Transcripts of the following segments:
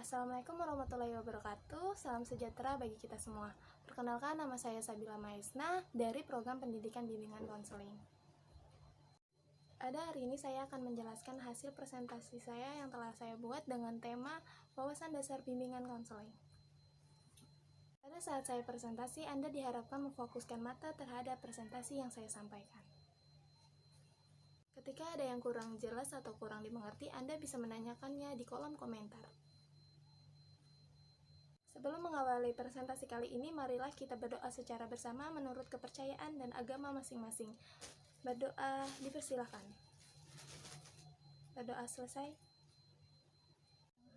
Assalamualaikum warahmatullahi wabarakatuh. Salam sejahtera bagi kita semua. Perkenalkan, nama saya Sabila Maisna dari Program Pendidikan Bimbingan Konseling. Pada hari ini saya akan menjelaskan hasil presentasi saya yang telah saya buat dengan tema Wawasan Dasar Bimbingan Konseling. Pada saat saya presentasi, Anda diharapkan memfokuskan mata terhadap presentasi yang saya sampaikan. Ketika ada yang kurang jelas atau kurang dimengerti, Anda bisa menanyakannya di kolom komentar. Sebelum mengawali presentasi kali ini, marilah kita berdoa secara bersama menurut kepercayaan dan agama masing-masing. Berdoa dipersilahkan. Berdoa selesai.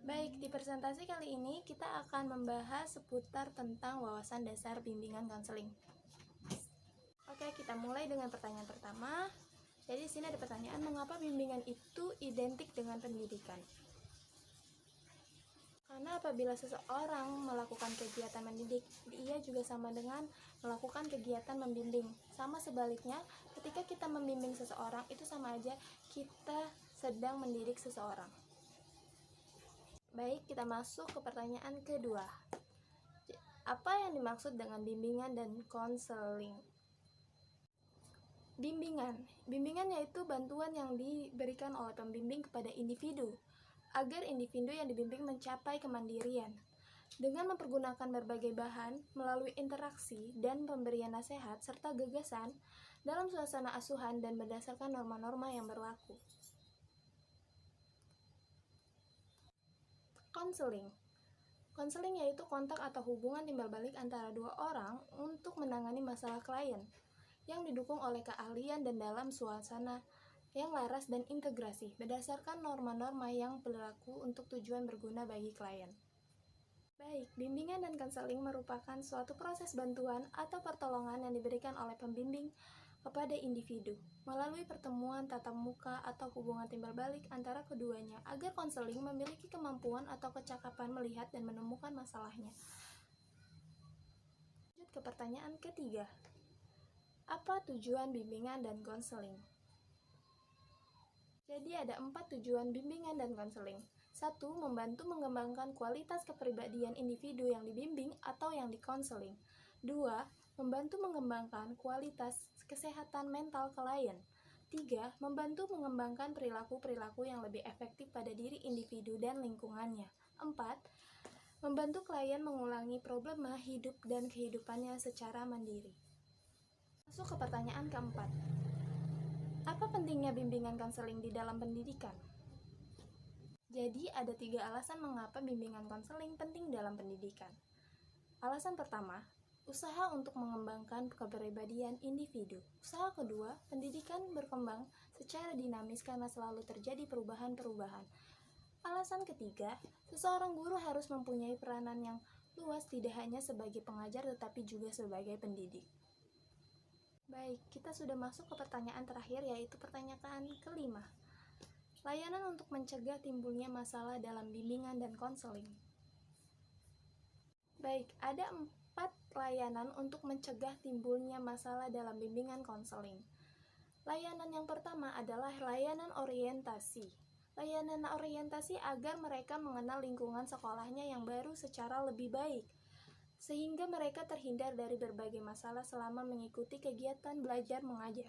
Baik, di presentasi kali ini kita akan membahas seputar tentang wawasan dasar bimbingan konseling. Oke, kita mulai dengan pertanyaan pertama. Jadi di sini ada pertanyaan, mengapa bimbingan itu identik dengan pendidikan? Karena apabila seseorang melakukan kegiatan mendidik, ia juga sama dengan melakukan kegiatan membimbing. Sama sebaliknya, ketika kita membimbing seseorang, itu sama aja kita sedang mendidik seseorang. Baik, kita masuk ke pertanyaan kedua. Apa yang dimaksud dengan bimbingan dan konseling? Bimbingan yaitu bantuan yang diberikan oleh pembimbing kepada individu, agar individu yang dibimbing mencapai kemandirian. Dengan mempergunakan berbagai bahan, melalui interaksi dan pemberian nasihat serta gagasan dalam suasana asuhan dan berdasarkan norma-norma yang berlaku. Konseling yaitu kontak atau hubungan timbal balik antara dua orang untuk menangani masalah klien, yang didukung oleh keahlian dan dalam suasana yang laras dan integrasi berdasarkan norma-norma yang berlaku untuk tujuan berguna bagi klien. Baik, bimbingan dan konseling merupakan suatu proses bantuan atau pertolongan yang diberikan oleh pembimbing kepada individu melalui pertemuan tatap muka atau hubungan timbal balik antara keduanya agar konseling memiliki kemampuan atau kecakapan melihat dan menemukan masalahnya. Lanjut ke pertanyaan ketiga. Apa tujuan bimbingan dan konseling? Jadi ada 4 tujuan bimbingan dan konseling. 1. Membantu mengembangkan kualitas kepribadian individu yang dibimbing atau yang dikonseling. 2. Membantu mengembangkan kualitas kesehatan mental klien. 3. Membantu mengembangkan perilaku-perilaku yang lebih efektif pada diri individu dan lingkungannya. 4. Membantu klien mengulangi problema hidup dan kehidupannya secara mandiri. Masuk ke pertanyaan keempat. Apa pentingnya bimbingan konseling di dalam pendidikan? Jadi ada 3 alasan mengapa bimbingan konseling penting dalam pendidikan. Alasan pertama, usaha untuk mengembangkan kepribadian individu. Usaha kedua, pendidikan berkembang secara dinamis karena selalu terjadi perubahan-perubahan. Alasan ketiga, seseorang guru harus mempunyai peranan yang luas tidak hanya sebagai pengajar tetapi juga sebagai pendidik. Baik, kita sudah masuk ke pertanyaan terakhir, yaitu pertanyaan kelima. Layanan untuk mencegah timbulnya masalah dalam bimbingan dan konseling. Baik, ada 4 layanan untuk mencegah timbulnya masalah dalam bimbingan konseling. Layanan yang pertama adalah layanan orientasi. Layanan orientasi agar mereka mengenal lingkungan sekolahnya yang baru secara lebih baik, sehingga mereka terhindar dari berbagai masalah selama mengikuti kegiatan belajar mengajar.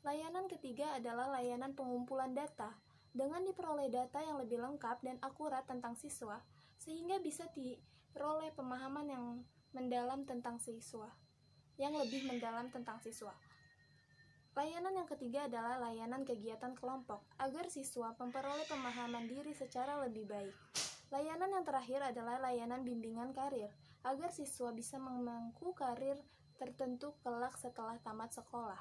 Layanan ketiga adalah layanan pengumpulan data, dengan diperoleh data yang lebih lengkap dan akurat tentang siswa, sehingga bisa diperoleh pemahaman yang mendalam tentang siswa, yang lebih mendalam tentang siswa. Layanan yang ketiga adalah layanan kegiatan kelompok, agar siswa memperoleh pemahaman diri secara lebih baik. Layanan yang terakhir adalah layanan bimbingan karir, agar siswa bisa memangku karir tertentu kelak setelah tamat sekolah.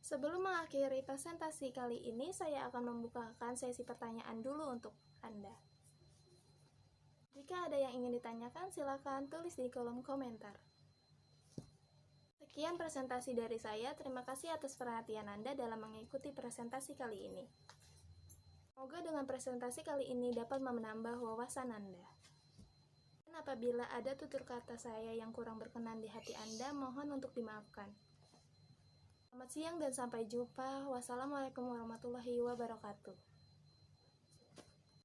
Sebelum mengakhiri presentasi kali ini, saya akan membukakan sesi pertanyaan dulu untuk Anda. Jika ada yang ingin ditanyakan, silakan tulis di kolom komentar. Sekian presentasi dari saya, terima kasih atas perhatian Anda dalam mengikuti presentasi kali ini. Semoga dengan presentasi kali ini dapat menambah wawasan Anda. Dan apabila ada tutur kata saya yang kurang berkenan di hati Anda, mohon untuk dimaafkan. Selamat siang dan sampai jumpa. Wassalamualaikum warahmatullahi wabarakatuh.